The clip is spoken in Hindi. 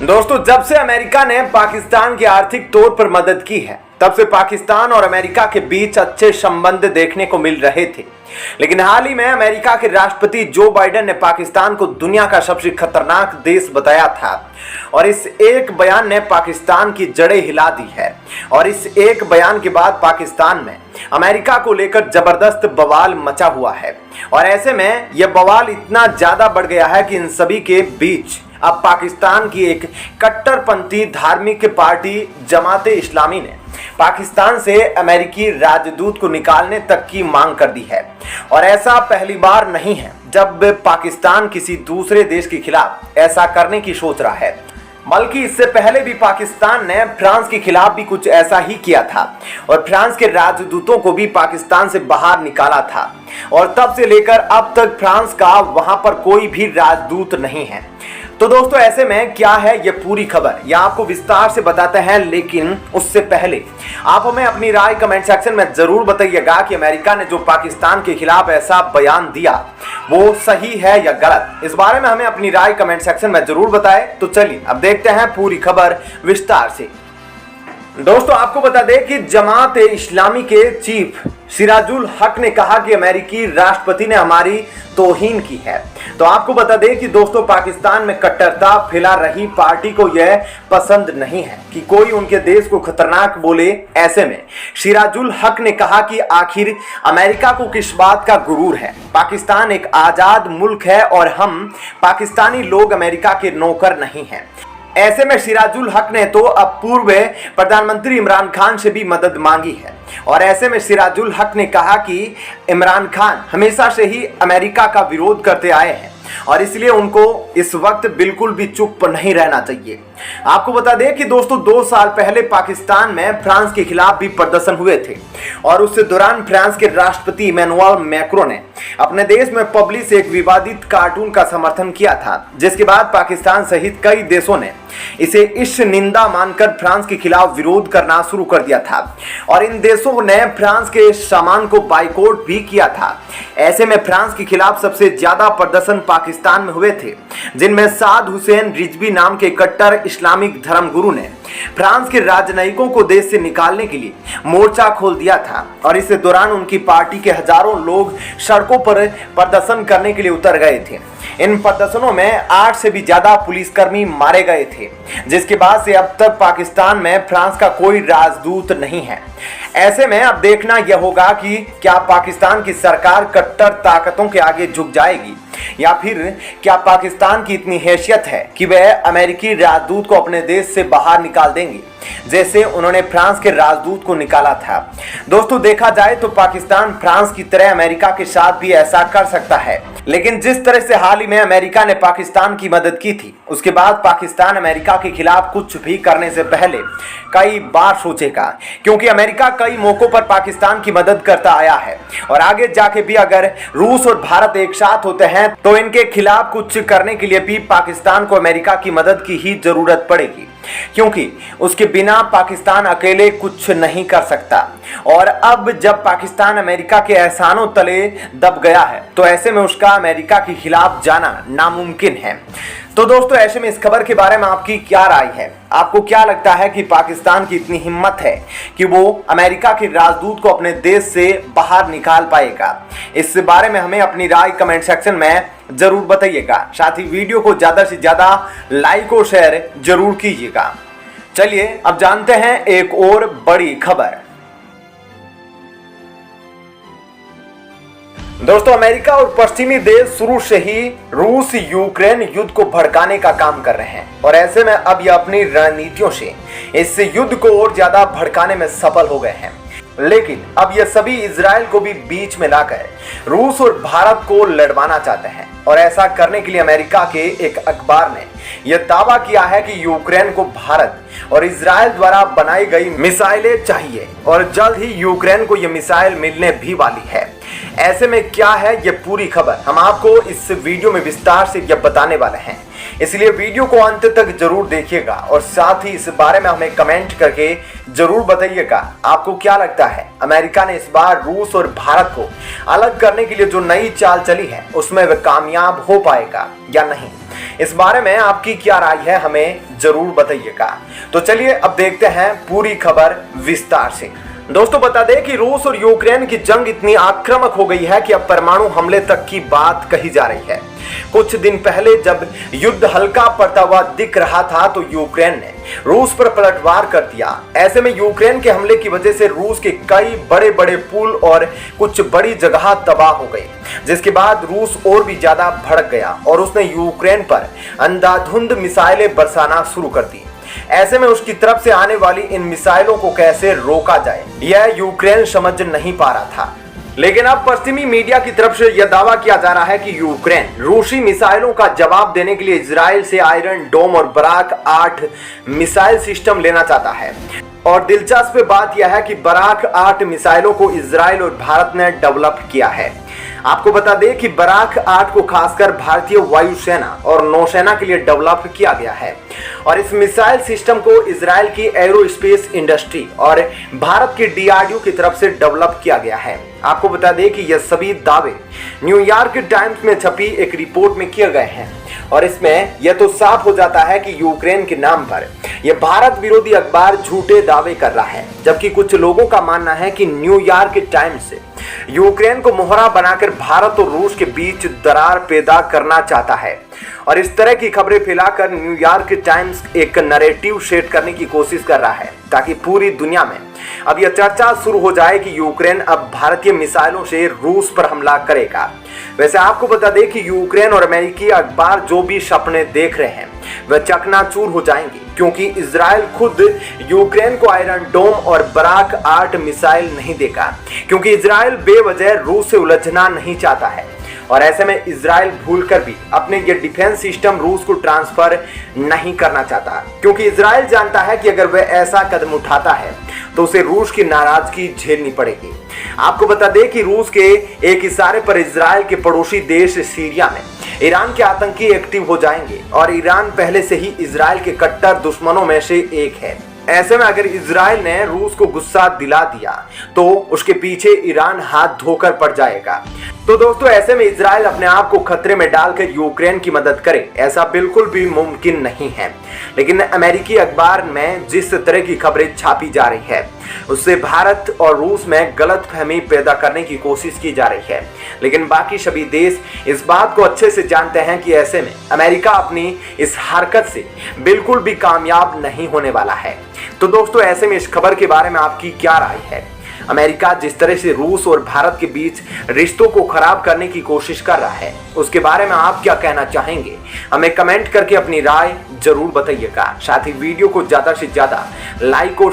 दोस्तों, जब से अमेरिका ने पाकिस्तान की आर्थिक तौर पर मदद की है, तब से पाकिस्तान और अमेरिका के बीच अच्छे संबंध देखने को मिल रहे थे। लेकिन हाल ही में अमेरिका के राष्ट्रपति जो बाइडेन ने पाकिस्तान को दुनिया का सबसे खतरनाक देश बताया था और इस एक बयान ने पाकिस्तान की जड़ें हिला दी है। और इस एक बयान के बाद पाकिस्तान में अमेरिका को लेकर जबरदस्त बवाल मचा हुआ है। और ऐसे में यह बवाल इतना ज्यादा बढ़ गया है कि इन सभी के बीच अब पाकिस्तान की एक कट्टरपंथी धार्मिक पार्टी जमात इस्लामी ने पाकिस्तान से अमेरिकी राजदूत को निकालने तक की मांग कर दी है। और ऐसा पहली बार नहीं है जब पाकिस्तान किसी दूसरे देश के खिलाफ ऐसा करने की सोच रहा है, बल्कि इससे पहले भी पाकिस्तान ने फ्रांस के खिलाफ भी कुछ ऐसा ही किया था और फ्रांस के राजदूतों को भी पाकिस्तान से बाहर निकाला था। और तब से लेकर अब तक फ्रांस का वहां पर कोई भी राजदूत नहीं है। तो दोस्तों, ऐसे में क्या है ये पूरी खबर, यह आपको विस्तार से बताते हैं। लेकिन उससे पहले आप हमें अपनी राय कमेंट सेक्शन में जरूर बताइएगा कि अमेरिका ने जो पाकिस्तान के खिलाफ ऐसा बयान दिया वो सही है या गलत। इस बारे में हमें अपनी राय कमेंट सेक्शन में जरूर बताएं। तो चलिए अब देखते हैं पूरी खबर विस्तार से। दोस्तों, आपको बता दें कि जमात इस्लामी के चीफ सिराजुल हक ने कहा कि अमेरिकी राष्ट्रपति ने हमारी तौहीन की है। तो आपको बता दें कि दोस्तों, पाकिस्तान में कट्टरता फैला रही पार्टी को यह पसंद नहीं है कि कोई उनके देश को खतरनाक बोले। ऐसे में सिराजुल हक ने कहा कि आखिर अमेरिका को किस बात का गुरूर है। पाकिस्तान एक आजाद मुल्क है और हम पाकिस्तानी लोग अमेरिका के नौकर नहीं हैं। ऐसे में सिराजुल हक ने तो अब पूर्व प्रधानमंत्री इमरान खान से भी मदद मांगी है। और ऐसे में सिराजुल हक ने कहा कि इमरान खान हमेशा से ही अमेरिका का विरोध करते आए हैं और इसलिए उनको इस वक्त बिल्कुल भी चुप नहीं रहना चाहिए। आपको बता दें कि दोस्तों, 2 साल पहले पाकिस्तान में फ्रांस के खिलाफ भी प्रदर्शन हुए थे और उस दौरान फ्रांस के राष्ट्रपति इमैनुअल मैक्रों ने अपने देश में पब्लिश एक विवादित कार्टून का समर्थन किया था, जिसके बाद पाकिस्तान सहित कई देशों ने इसे इस निंदा मानकर फ्रांस के खिलाफ विरोध करना शुरू कर दिया था और इन देशों ने फ्रांस के सामान को बाइकआउट भी किया था। ऐसे में फ्रांस के खिलाफ सबसे ज्यादा प्रदर्शन पाकिस्तान में हुए थे, जिनमें साद हुसैन रिजवी नाम के कट्टर इस्लामिक धर्मगुरु ने फ्रांस के राजनयिकों को देश से निकालने के लिए मोर्चा खोल दिया था। और इस दौरान उनकी पार्टी के हजारों लोग सड़कों पर प्रदर्शन करने के लिए उतर गए थे। इन प्रदर्शनों में 8 से भी ज्यादा पुलिसकर्मी मारे गए थे, जिसके बाद से अब तक पाकिस्तान में फ्रांस का कोई राजदूत नहीं है। ऐसे में अब देखना यह होगा कि क्या पाकिस्तान की सरकार कट्टर ताकतों के आगे झुक जाएगी या फिर क्या पाकिस्तान की इतनी हैसियत है कि वह अमेरिकी राजदूत को अपने देश से बाहर निकाल देंगे, जैसे उन्होंने फ्रांस के राजदूत को निकाला था। दोस्तों, देखा जाए तो पाकिस्तान फ्रांस की तरह अमेरिका के साथ भी ऐसा कर सकता है। लेकिन जिस तरह से हाल ही में अमेरिका ने पाकिस्तान की मदद की थी, उसके बाद पाकिस्तान अमेरिका के खिलाफ कुछ भी करने से पहले कई बार सोचेगा, क्योंकि अमेरिका कई मौकों पर पाकिस्तान की मदद करता आया है और आगे जाके भी अगर रूस और भारत एक साथ होते हैं तो इनके खिलाफ कुछ करने के लिए भी पाकिस्तान को अमेरिका की मदद की ही जरूरत पड़ेगी, क्योंकि उसके बिना पाकिस्तान अकेले कुछ नहीं कर सकता। और अब जब पाकिस्तान अमेरिका के एहसानों तले दब गया है तो ऐसे में उसका अमेरिका के खिलाफ जाना नामुमकिन है। तो दोस्तों, ऐसे में इस खबर के बारे में आपकी क्या राय है? आपको क्या लगता है कि पाकिस्तान की इतनी हिम्मत है कि वो अमेरिका के राजदूत को अपने देश से बाहर निकाल पाएगा? इस बारे में हमें अपनी राय कमेंट सेक्शन में जरूर बताइएगा। साथ ही वीडियो को ज्यादा से ज्यादा लाइक और शेयर जरूर कीजिएगा। चलिए अब जानते हैं एक और बड़ी खबर। दोस्तों, अमेरिका और पश्चिमी देश शुरू से ही रूस यूक्रेन युद्ध को भड़काने का काम कर रहे हैं और ऐसे में अब ये अपनी रणनीतियों से इस युद्ध को और ज्यादा भड़काने में सफल हो गए हैं। लेकिन अब ये सभी इजराइल को भी बीच में लाकर रूस और भारत को लड़वाना चाहते हैं और ऐसा करने के लिए अमेरिका के एक अखबार ने यह दावा किया है कि यूक्रेन को भारत और इजराइल द्वारा बनाई गई मिसाइलें चाहिए और जल्द ही यूक्रेन को यह मिसाइल मिलने भी वाली है। ऐसे में क्या है ये पूरी खबर, हम आपको इस वीडियो में विस्तार से यह बताने वाले हैं, इसलिए वीडियो को अंत तक जरूर देखिएगा और साथ ही इस बारे में हमें कमेंट करके जरूर बताइएगा आपको क्या लगता है अमेरिका ने इस बार रूस और भारत को अलग करने के लिए जो नई चाल चली है उसमें वह कामयाब हो पाएगा या नहीं। इस बारे में आपकी क्या राय है, हमें जरूर बताइएगा। तो चलिए अब देखते हैं पूरी खबर विस्तार से। दोस्तों बता दें कि रूस और यूक्रेन की जंग इतनी आक्रामक हो गई है कि अब परमाणु हमले तक की बात कही जा रही है। कुछ दिन पहले जब युद्ध हल्का पड़ता हुआ दिख रहा था तो यूक्रेन ने रूस पर पलटवार कर दिया। ऐसे में यूक्रेन के हमले की वजह से रूस के कई बड़े बड़े पुल और कुछ बड़ी जगह तबाह हो गई, जिसके बाद रूस और भी ज्यादा भड़क गया और उसने यूक्रेन पर अंधाधुंध मिसाइलें बरसाना शुरू कर दी। ऐसे में उसकी तरफ से आने वाली इन मिसाइलों को कैसे रोका जाए, यह यूक्रेन समझ नहीं पा रहा था। लेकिन अब पश्चिमी मीडिया की तरफ से यह दावा किया जा रहा है कि यूक्रेन रूसी मिसाइलों का जवाब देने के लिए इजराइल से आयरन डोम और बराक 8 मिसाइल सिस्टम लेना चाहता है। और दिलचस्प बात यह है कि बराक 8 मिसाइलों को इजराइल और भारत ने डेवलप किया है। आपको बता दें कि बराक 8 को खासकर भारतीय वायुसेना और नौसेना के लिए डेवलप किया गया है और इस मिसाइल सिस्टम को इजराइल की एरोस्पेस इंडस्ट्री और भारत की डीआरडीओ की तरफ से डेवलप किया गया है। आपको बता दें कि यह सभी दावे न्यूयॉर्क टाइम्स में छपी एक रिपोर्ट में किए गए हैं और इसमें यह तो साफ हो जाता है कि यूक्रेन के नाम पर यह भारत विरोधी अखबार झूठे दावे कर रहा है, जबकि कुछ लोगों का मानना है कि न्यूयॉर्क टाइम्स यूक्रेन को मोहरा बनाकर भारत और रूस के बीच दरार पैदा करना चाहता है और इस तरह की खबरें फैलाकर न्यूयॉर्क टाइम्स एक नैरेटिव सेट करने की कोशिश कर रहा है ताकि पूरी दुनिया में अब यह चर्चा शुरू हो जाए कि यूक्रेन अब भारतीय मिसाइलों से रूस पर हमला करेगा। वैसे आपको बता दें कि यूक्रेन और अमेरिकी अखबार जो भी सपने देख रहे हैं वह चकनाचूर हो जाएंगे, क्योंकि इजराइल खुद यूक्रेन को आयरन डोम और बराक 8 मिसाइल नहीं देगा, क्योंकि इजराइल बेवजह रूस से उलझना नहीं चाहता है और ऐसे में इजराइल भूलकर भी अपने ये डिफेंस सिस्टम रूस को ट्रांसफर नहीं करना चाहता, क्योंकि इजराइल जानता है कि अगर वह ऐसा कदम उठाता है तो उसे रूस की नाराजगी झेलनी पड़ेगी। आपको बता दें कि रूस के एक इशारे पर इजराइल के पड़ोसी देश सीरिया में ईरान के आतंकी एक्टिव हो जाएंगे और ईरान पहले से ही इजराइल के कट्टर दुश्मनों में से एक है। ऐसे में अगर इजराइल ने रूस को गुस्सा दिला दिया तो उसके पीछे ईरान हाथ धोकर पड़ जाएगा। तो दोस्तों ऐसे में इजराइल अपने आप को खतरे में डालकर यूक्रेन की मदद करे, ऐसा बिल्कुल भी मुमकिन नहीं है। लेकिन अमेरिकी अखबार में जिस तरह की खबरें छापी जा रही है उससे भारत और रूस में गलतफहमी पैदा करने की कोशिश की जा रही है। लेकिन बाकी सभी देश इस बात को अच्छे से जानते हैं कि ऐसे में अमेरिका अपनी इस हरकत से बिल्कुल भी कामयाब नहीं होने वाला है। तो दोस्तों ऐसे में इस खबर के बारे में आपकी क्या राय है? अमेरिका जिस तरह से रूस और भारत के बीच रिश्तों को खराब करने की कोशिश कर रहा है उसके बारे में आप क्या कहना चाहेंगे? हमें कमेंट करके अपनी राय जरूर बताइएगा। साथ ही वीडियो को ज्यादा से ज्यादा लाइक और